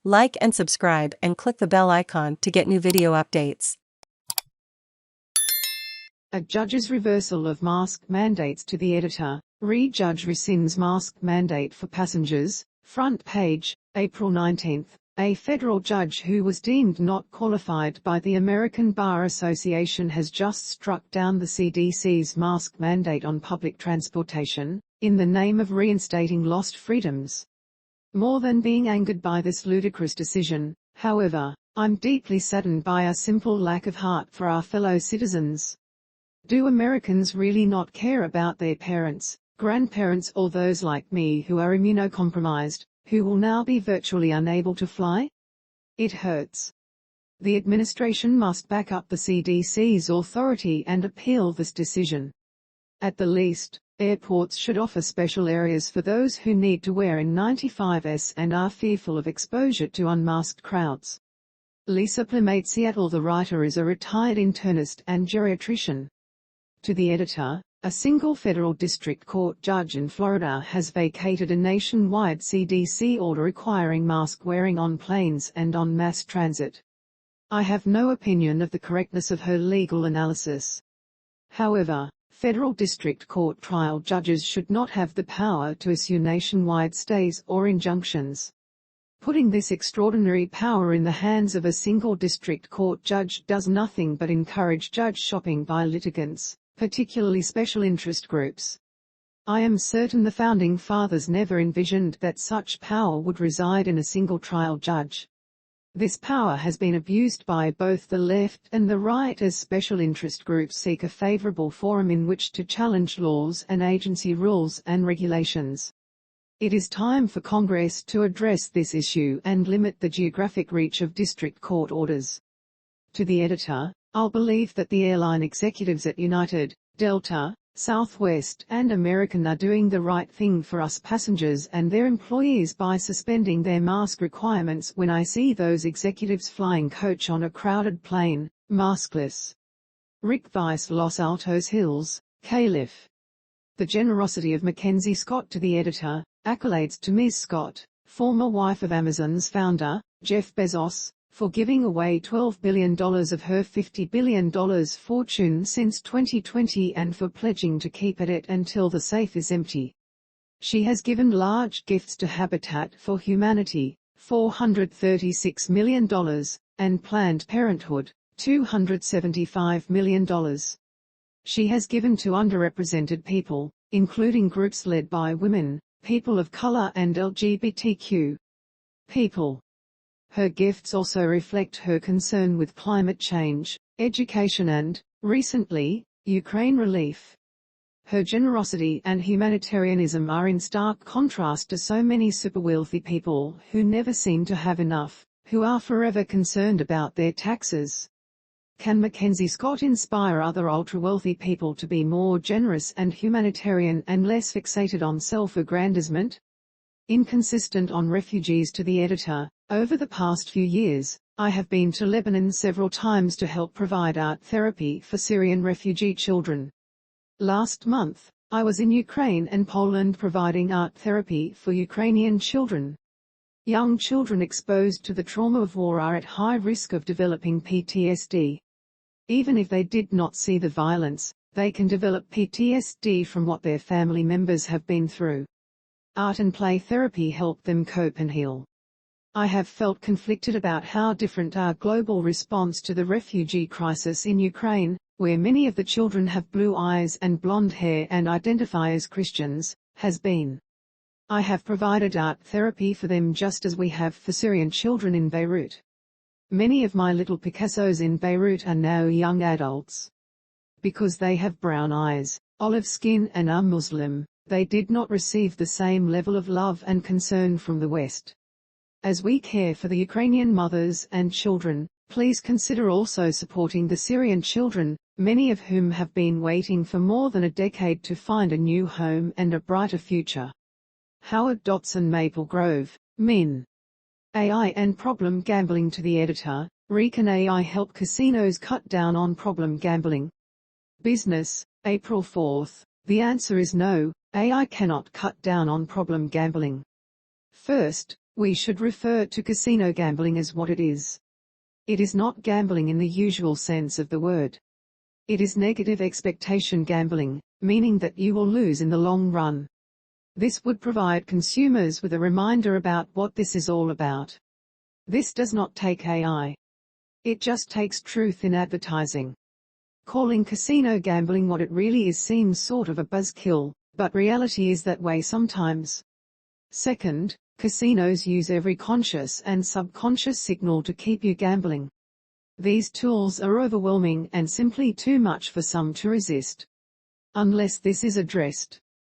Like and subscribe and click the bell icon to get new video updates. A judge's reversal of mask mandates to the editor. Judge rescinds mask mandate for passengers. Front page, April 19. A federal judge who was deemed not qualified by the American Bar Association has just struck down the CDC's mask mandate on public transportation, in the name of reinstating lost freedoms. More than being angered by this ludicrous decision, however, I'm deeply saddened by a simple lack of heart for our fellow citizens. Do Americans really not care about their parents, grandparents, or those like me who are immunocompromised, who will now be virtually unable to fly? It hurts. The administration must back up the CDC's authority and appeal this decision. At the least, airports should offer special areas for those who need to wear N95s and are fearful of exposure to unmasked crowds. Lisa Plimate, Seattle. The writer is a retired internist and geriatrician. To the editor, a single federal district court judge in Florida has vacated a nationwide CDC order requiring mask wearing on planes and on mass transit. I have no opinion of the correctness of her legal analysis. However, federal district court trial judges should not have the power to issue nationwide stays or injunctions. Putting this extraordinary power in the hands of a single district court judge does nothing but encourage judge shopping by litigants, particularly special interest groups. I am certain the Founding Fathers never envisioned that such power would reside in a single trial judge. This power has been abused by both the left and the right as special interest groups seek a favorable forum in which to challenge laws and agency rules and regulations. It is time for Congress to address this issue and limit the geographic reach of district court orders. To the editor, I'll believe that the airline executives at United, Delta, Southwest and American are doing the right thing for us passengers and their employees by suspending their mask requirements when I see those executives flying coach on a crowded plane, maskless. Rick Weiss, Los Altos Hills, Calif. The generosity of Mackenzie Scott. To the editor, accolades to Ms. Scott, former wife of Amazon's founder, Jeff Bezos, for giving away $12 billion of her $50 billion fortune since 2020 and for pledging to keep at it until the safe is empty. She has given large gifts to Habitat for Humanity, $436 million, and Planned Parenthood, $275 million. She has given to underrepresented people, including groups led by women, people of color and LGBTQ people. Her gifts also reflect her concern with climate change, education and, recently, Ukraine relief. Her generosity and humanitarianism are in stark contrast to so many superwealthy people who never seem to have enough, who are forever concerned about their taxes. Can Mackenzie Scott inspire other ultra-wealthy people to be more generous and humanitarian and less fixated on self-aggrandizement? Inconsistent on refugees. To the editor, over the past few years, I have been to Lebanon several times to help provide art therapy for Syrian refugee children. Last month, I was in Ukraine and Poland providing art therapy for Ukrainian children. Young children exposed to the trauma of war are at high risk of developing PTSD. Even if they did not see the violence, they can develop PTSD from what their family members have been through. Art and play therapy help them cope and heal. I have felt conflicted about how different our global response to the refugee crisis in Ukraine, where many of the children have blue eyes and blonde hair and identify as Christians, has been. I have provided art therapy for them just as we have for Syrian children in Beirut. Many of my little Picassos in Beirut are now young adults. Because they have brown eyes, olive skin and are Muslim, they did not receive the same level of love and concern from the West. As we care for the Ukrainian mothers and children, please consider also supporting the Syrian children, many of whom have been waiting for more than a decade to find a new home and a brighter future. Howard Dotson, Maple Grove, Min. AI and problem gambling. To the editor, can AI help casinos cut down on problem gambling? Business, April 4. The answer is no, AI cannot cut down on problem gambling. First, We should refer to casino gambling as what it is. It is not gambling in the usual sense of the word. It is negative expectation gambling, meaning that you will lose in the long run. This would provide consumers with a reminder about what this is all about. This does not take AI. It just takes truth in advertising. Calling casino gambling what it really is seems sort of a buzzkill, but reality is that way sometimes. Second, casinos use every conscious and subconscious signal to keep you gambling. These tools are overwhelming and simply too much for some to resist. Unless this is addressed,